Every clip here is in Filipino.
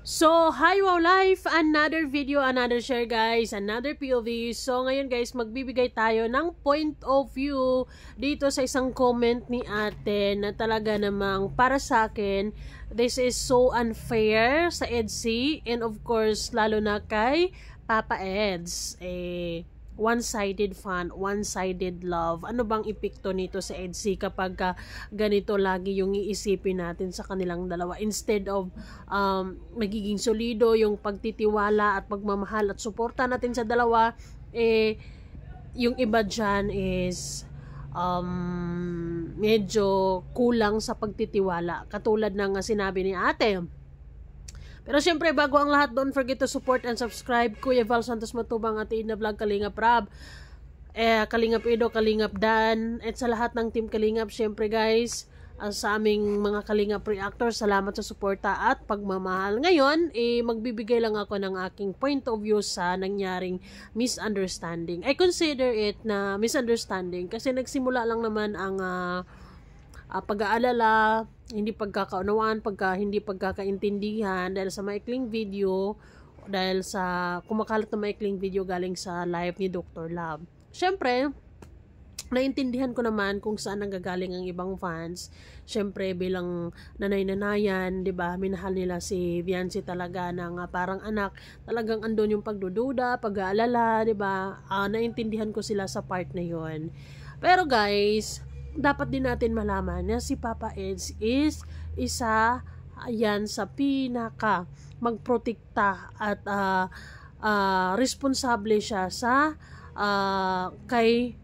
So, hi wow life! Another video, another share guys, another POV. So, ngayon guys, magbibigay tayo ng point of view dito sa isang comment ni ate na talaga namang para sa akin, this is so unfair sa EDSI and of course, lalo na kay Papa Eds. One-sided fun, one-sided love. Ano bang epekto nito sa EDSI kapag ganito lagi yung iisipin natin sa kanilang dalawa instead of magiging solido yung pagtitiwala at pagmamahal at suporta natin sa dalawa, yung iba dyan is medyo kulang sa pagtitiwala katulad ng sinabi ni ate. Pero syempre, bago ang lahat, don't forget to support and subscribe. Kuya Val Santos Matubang at Ina Vlog, Kalingap Rab, Kalingap Edo, Kalingap Dan, at sa lahat ng Team Kalingap, syempre guys, sa aming mga Kalingap reactors, salamat sa suporta at pagmamahal. Ngayon, magbibigay lang ako ng aking point of view sa nangyaring misunderstanding. I consider it na misunderstanding kasi nagsimula lang naman ang pag-aalala, hindi pagkakaunawaan, hindi pagkakaintindihan dahil sa maikling video, dahil sa kumakalat na maikling video galing sa live ni Dr. Love. Syempre, naintindihan ko naman kung saan nanggagaling ang ibang fans. Syempre, bilang nanay-nanayan, 'di ba? Minahal nila si Viancy talaga ng parang anak. Talagang andun yung pagdududa, pag-aalala, 'di ba? Naintindihan ko sila sa part na 'yon. Pero guys, dapat din natin malaman na si Papa Eds is isa yan sa pinaka magprotekta at responsable siya sa kay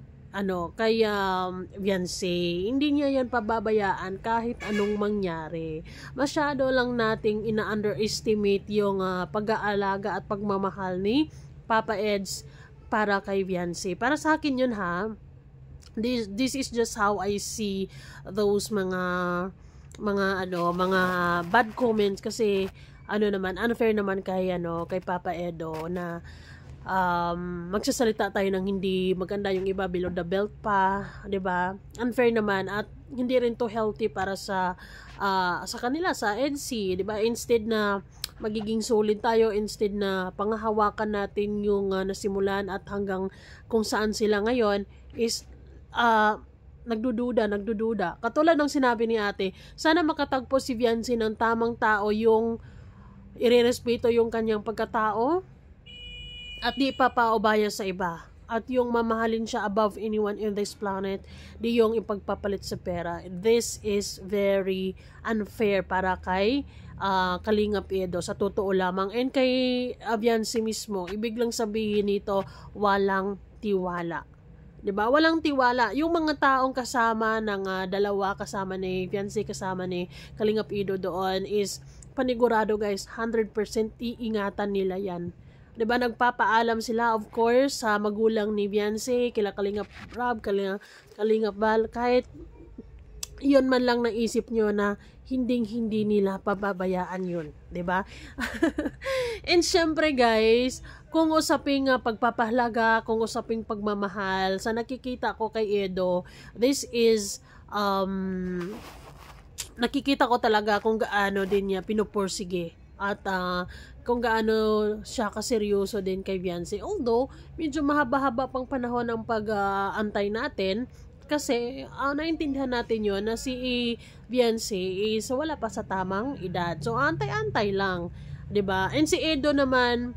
Viancy. Hindi niya yan pababayaan kahit anong mangyari. Masyado lang nating ina-underestimate yung pag-aalaga at pagmamahal ni Papa Eds para kay Viancy. Para sa akin yun ha. This is just how I see those mga bad comments kasi unfair naman kay Papa Edo na magsasalita tayo ng hindi maganda yung iba below the belt pa, 'di ba? Unfair naman at hindi rin to healthy para sa kanila sa EDSI, 'di ba? Instead na magiging solid tayo, instead na panghahawakan natin yung nasimulan at hanggang kung saan sila ngayon is nagdududa. Katulad ng sinabi ni ate, sana makatagpo si Viancy ng tamang tao yung irerespeto yung kanyang pagkatao at di papaubaya sa iba. At yung mamahalin siya above anyone in this planet, di yung ipagpapalit sa pera. This is very unfair para kay Kalingap Edo, sa totoo lamang. And kay Viancy mismo, ibig lang sabihin nito, walang tiwala. 'Di ba? Walang tiwala. Yung mga taong kasama ng dalawa, kasama ni Viancy, kasama ni Kalingap Edo doon is panigurado guys, 100% iingatan nila 'yan. 'Di ba? Nagpapaalam sila of course sa magulang ni Viancy, kila Kalingap Rab, Kalingap Val, kahit yun man lang naisip nyo na hindi nila pababayaan yun, 'di ba? And syempre guys, kung usaping pagpapahalaga, kung usaping pagmamahal, sa nakikita ko kay Edo, this is nakikita ko talaga kung gaano din niya pinupursige at kung gaano siya kaseryoso din kay Viancy. Although medyo mahaba-haba pang panahon ang pag-antay natin, kasi naintindihan natin yon na si Viancy is wala pa sa tamang edad. So antay-antay lang, 'di ba? And si Edo naman,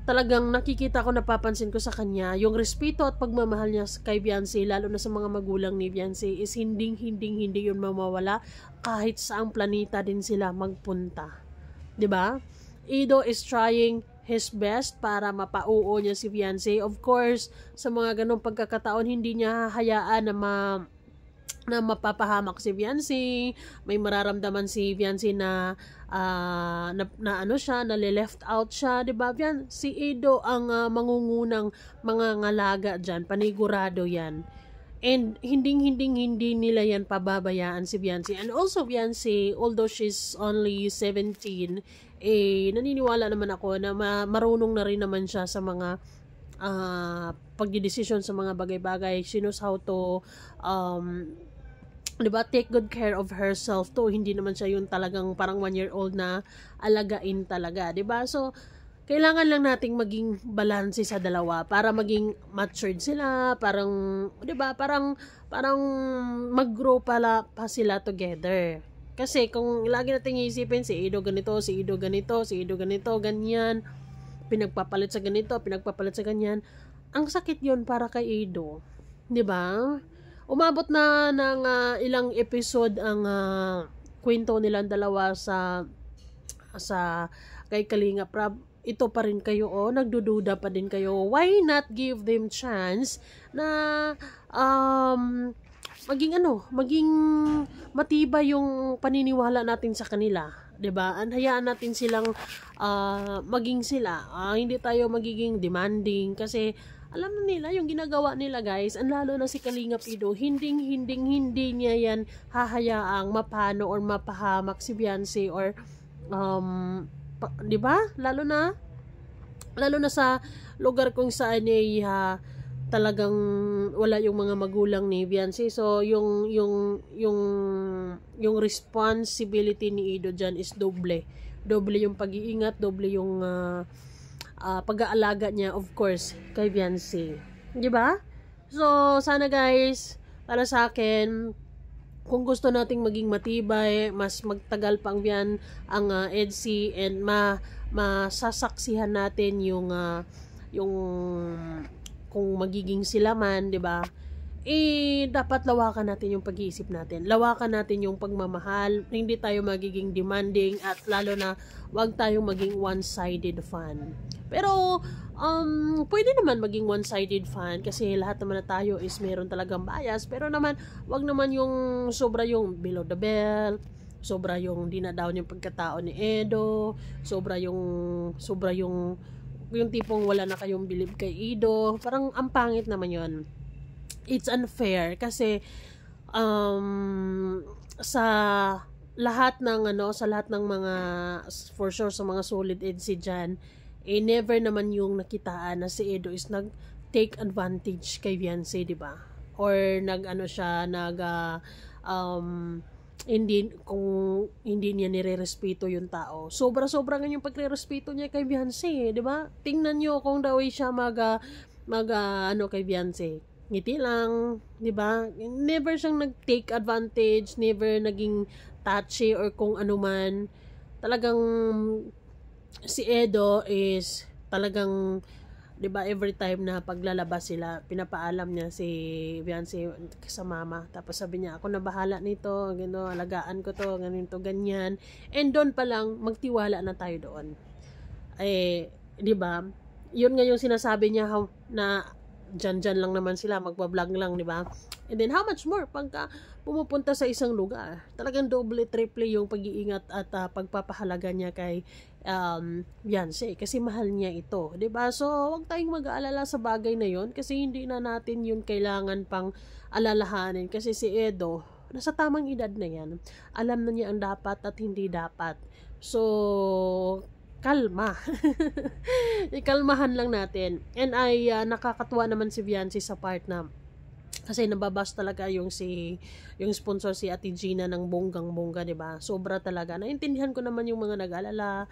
talagang nakikita ko, napapansin ko sa kanya yung respeto at pagmamahal niya kay Viancy, lalo na sa mga magulang ni Viancy, is hindi yun mawawala kahit saang planeta din sila magpunta. 'Di ba? Edo is trying his best para mapauo niya si Viancy. Of course, sa mga ganong pagkakataon, hindi niya hahayaan na mapapahamak si Viancy. May mararamdaman si Viancy na left out siya, 'di ba? Si Edo ang mangungunang mga ngalaga diyan, panigurado 'yan. And hindi nila yan pababayaan si Viancy. And also Viancy, although she's only 17, naniniwala naman ako na marunong na rin naman siya sa mga pagdidesisyon sa mga bagay-bagay. She knows how to diba, take good care of herself to. Hindi naman siya yung talagang parang 1-year-old na alagain talaga, diba? So, kailangan lang nating maging balanse sa dalawa para maging matured sila, parang, diba, parang mag-grow pa sila together. Kasi kung lagi nating iisipin, si Ido ganito, si Ido ganito, si Ido ganito, ganyan, pinagpapalit sa ganito, pinagpapalit sa ganyan, ang sakit yon para kay Ido. Diba? Umabot na ng ilang episode ang kwento nilang dalawa sa kay Kalinga Prab. Ito pa rin kayo, nagdududa pa din kayo. Why not give them chance na maging matibay yung paniniwala natin sa kanila, 'di ba? Hayaan natin silang maging sila. Hindi tayo magiging demanding kasi alam na nila yung ginagawa nila, guys. Ang lalo na si Kalingap Ido, hindi niya yan hahayaang mapano or mapahamak si Beyonce or 'di ba? Lalo na sa lugar kung saan ay talagang wala yung mga magulang ni Beyonce. So yung responsibility ni Ido diyan is doble yung pag-iingat, doble yung pag-aalaga niya, of course, kay Beyonce. Di ba? So, sana guys, para sa akin, kung gusto nating maging matibay, mas magtagal pang ang EDC and masasaksihan natin yung kung magiging sila man, di ba? Dapat lawakan natin yung pag-iisip natin. Lawakan natin yung pagmamahal. Hindi tayo magiging demanding at lalo na wag tayong maging one-sided fan. Pero, pwede naman maging one-sided fan kasi lahat naman na tayo is meron talagang bias. Pero naman, wag naman yung sobra yung below the belt, sobra yung dinadown yung pagkatao ni Edo, sobra yung tipong wala na kayong believe kay Ido. Parang ang pangit naman yun. It's unfair kasi sa lahat ng mga for sure sa mga solid EDC dyan, never naman yung nakitaan na si Edo is nag-take advantage kay Beyonce, di ba? Or hindi niya nire-respeto yung tao. Sobra-sobra nga yung pagre-respeto niya kay Beyonce, di ba? Tingnan niyo kung daw siya kay Beyonce. Ngiti lang, di ba? Never siyang nag-take advantage, never naging touchy or kung ano man. Talagang si Edo is talagang, 'di ba, every time na paglalabas sila, pinapaalam niya si Beyonce sa mama. Tapos sabi niya, ako na bahala nito, alagaan ko to, ganito, ganyan. And doon pa lang magtiwala na tayo doon. 'Di ba? 'Yun nga yung sinasabi niya na dyan lang naman sila, magba-vlog lang, 'di ba? And then how much more pagka pumupunta sa isang lugar. Talagang double, triple yung pag-iingat at pagpapahalaga niya kay Beyonce kasi mahal niya ito, 'di ba? So, wag tayong mag-aalala sa bagay na 'yon kasi hindi na natin 'yun kailangan pang alalahanin kasi si Edo nasa tamang edad na 'yan. Alam na niya ang dapat at hindi dapat. So, kalma. Ikalmahan lang natin. And nakakatuwa naman si Beyonce sa part na kasi nababas talaga yung sponsor si Ate Gina ng bonggang-bongga, 'di ba? Sobra talaga. Naintindihan ko naman yung mga nag-alala.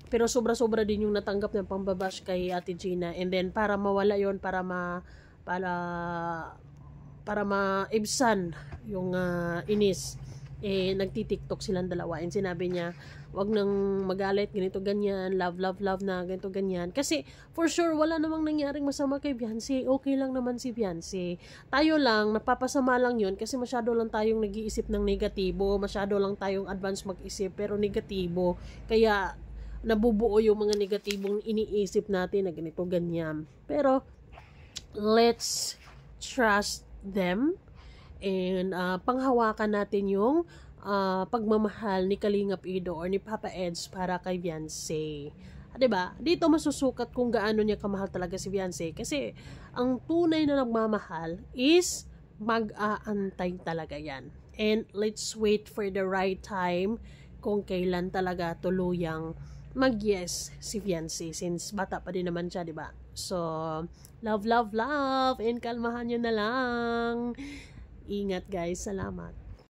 Pero sobra-sobra din yung natanggap ng pambabash kay Ate Gina. And then para mawala 'yon, para maibsan yung inis, nagti-TikTok silang dalawa. And sinabi niya, wag nang magalit, ganito ganyan, love na, ganito ganyan. Kasi for sure wala namang nangyaring masama kay Beyonce. Okay lang naman si Beyonce. Tayo lang napapasama lang 'yon kasi masyado lang tayong nag-iisip ng negatibo, masyado lang tayong advance mag-isip pero negatibo. Kaya nabubuo yung mga negatibong iniisip natin na ganito ganyan. Pero let's trust them and panghawakan natin yung pagmamahal ni Kalingap Ido or ni Papa Eds para kay Beyonce. 'Di ba? Dito masusukat kung gaano niya kamahal talaga si Beyonce kasi ang tunay na nagmamahal is mag-aantay talaga 'yan. And let's wait for the right time kung kailan talaga tuluyang mag-yes si Beyonce since bata pa din naman siya, 'di ba? So, love and kalmahan niyo na lang. Ingat guys, salamat.